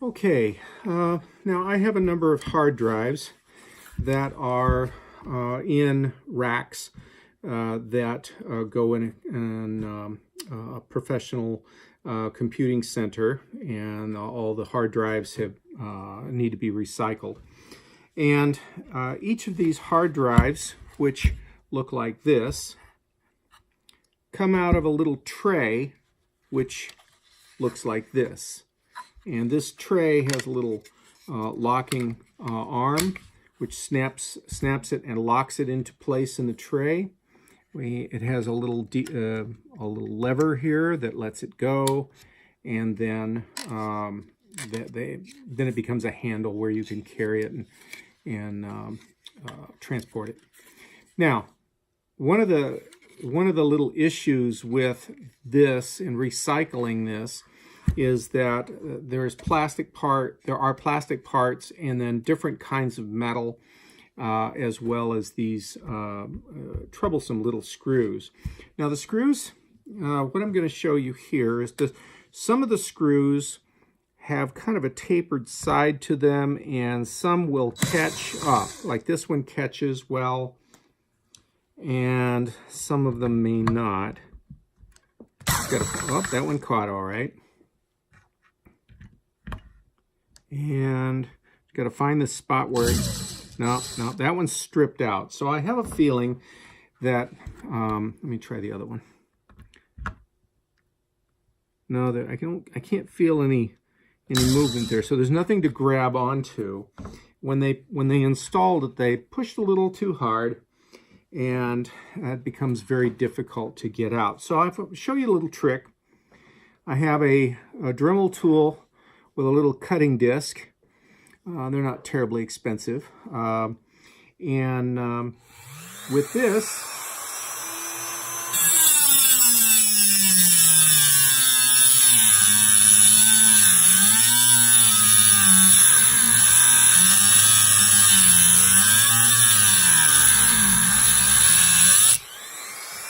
Okay, now I have a number of hard drives that are in racks that go in a professional computing center, and all the hard drives have need to be recycled. And each of these hard drives, which look like this, come out of a little tray which looks like this. And this tray has a little locking arm which snaps it and locks it into place in the tray. It has a little lever here that lets it go, and then then it becomes a handle where you can carry it and transport it. Now, one of the little issues with this and recycling this is that there are plastic parts and then different kinds of metal, as well as these troublesome little screws. Now the screws, what I'm going to show you here is some of the screws have kind of a tapered side to them, and some will catch up, like this one catches well, and some of them may not. Oh, that one caught all right. And got to find the spot where no, that one's stripped out. So I have a feeling that let me try the other one. No, that I can't feel any movement there. So there's nothing to grab onto. When they installed it, they pushed a little too hard, and that becomes very difficult to get out. So I'll show you a little trick. I have a Dremel tool with a little cutting disc. They're not terribly expensive. And with this,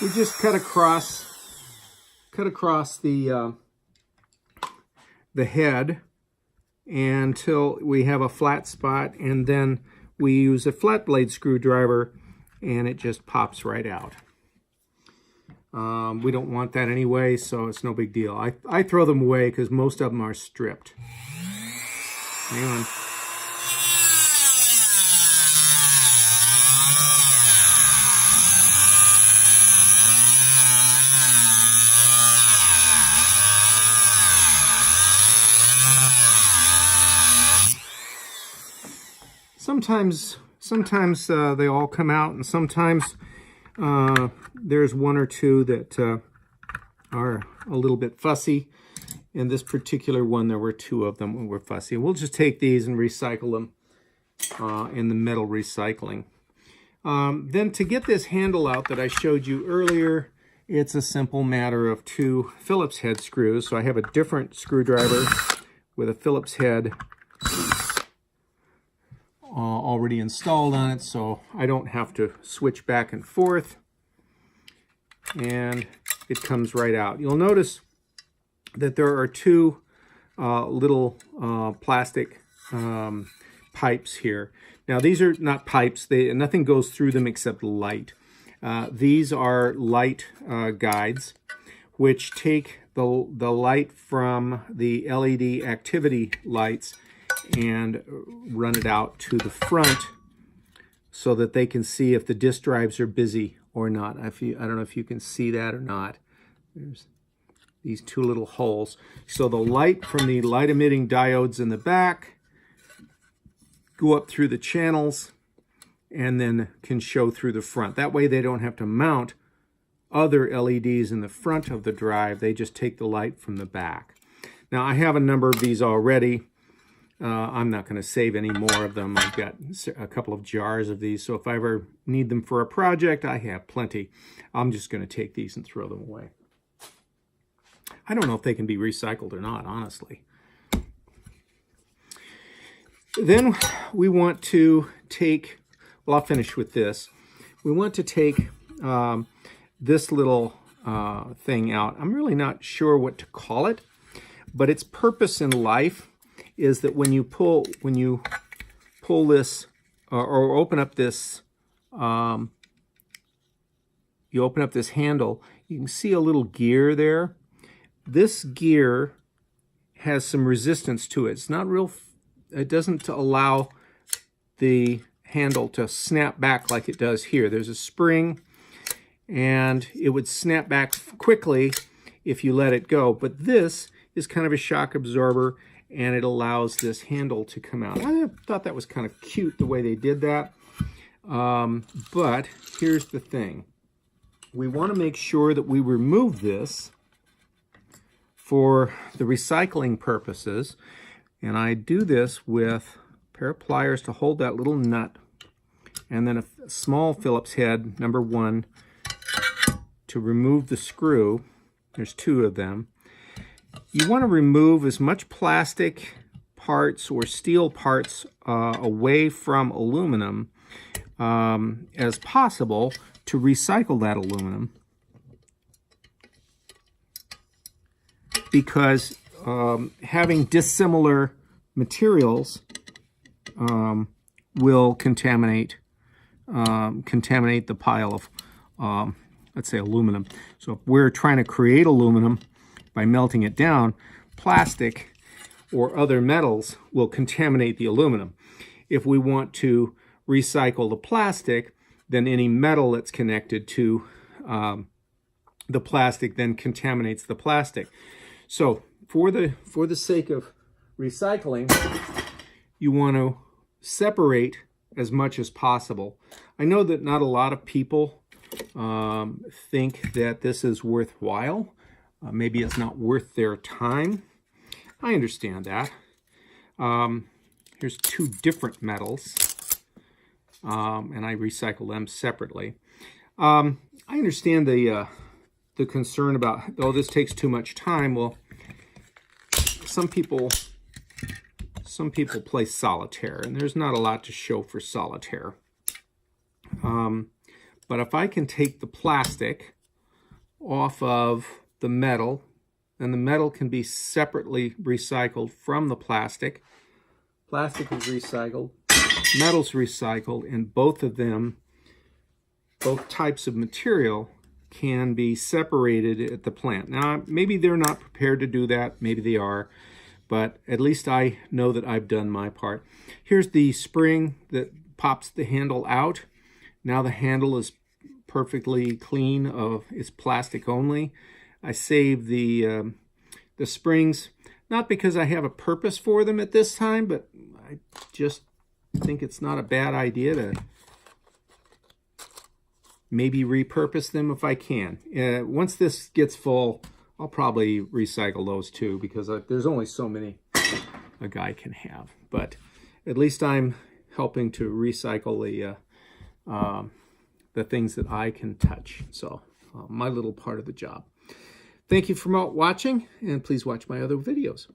we just cut across the head until we have a flat spot, and then we use a flat blade screwdriver and it just pops right out. We don't want that anyway, so it's no big deal. I throw them away because most of them are stripped. Hang on. Sometimes they all come out, and sometimes there's one or two that are a little bit fussy. In this particular one, there were two of them that were fussy. We'll just take these and recycle them in the metal recycling. Then to get this handle out that I showed you earlier, it's a simple matter of two Phillips head screws. So I have a different screwdriver with a Phillips head already installed on it, so I don't have to switch back and forth, and it comes right out. You'll notice that there are two little plastic pipes here. Now these are not pipes, nothing goes through them except light. These are light guides which take the light from the LED activity lights and run it out to the front so that they can see if the disk drives are busy or not. I don't know if you can see that or not. There's these two little holes. So the light from the light emitting diodes in the back go up through the channels and then can show through the front. That way they don't have to mount other LEDs in the front of the drive. They just take the light from the back. Now I have a number of these already. I'm not going to save any more of them. I've got a couple of jars of these, so if I ever need them for a project, I have plenty. I'm just going to take these and throw them away. I don't know if they can be recycled or not, honestly. Then we want to take, well, I'll finish with this. We want to take this little thing out. I'm really not sure what to call it, but its purpose in life is that when you pull this or open up this, you open up this handle, you can see a little gear there. This gear has some resistance to it. It's not real, it doesn't allow the handle to snap back like it does here. There's a spring, and it would snap back quickly if you let it go. But this is kind of a shock absorber, and it allows this handle to come out. I thought that was kind of cute the way they did that. But here's the thing. We want to make sure that we remove this for the recycling purposes. And I do this with a pair of pliers to hold that little nut, and then a small Phillips head, #1, to remove the screw. There's 2 of them. You want to remove as much plastic parts or steel parts away from aluminum as possible to recycle that aluminum, because having dissimilar materials will contaminate the pile of, let's say, aluminum. So if we're trying to create aluminum by melting it down, plastic or other metals will contaminate the aluminum. If we want to recycle the plastic, then any metal that's connected to the plastic then contaminates the plastic. So for the sake of recycling, you want to separate as much as possible. I know that not a lot of people think that this is worthwhile. Maybe it's not worth their time. I understand that. Here's 2 different metals, and I recycle them separately. I understand the concern about, oh, this takes too much time. Well, some people play solitaire, and there's not a lot to show for solitaire. But if I can take the plastic off of the metal, and the metal can be separately recycled from the plastic. Plastic is recycled, metal's recycled, and both of them, both types of material, can be separated at the plant. Now, maybe they're not prepared to do that, maybe they are, but at least I know that I've done my part. Here's the spring that pops the handle out. Now the handle is perfectly clean, it's plastic only. I save the springs, not because I have a purpose for them at this time, but I just think it's not a bad idea to maybe repurpose them if I can. Once this gets full, I'll probably recycle those too, because there's only so many a guy can have. But at least I'm helping to recycle the things that I can touch. So my little part of the job. Thank you for watching, and please watch my other videos.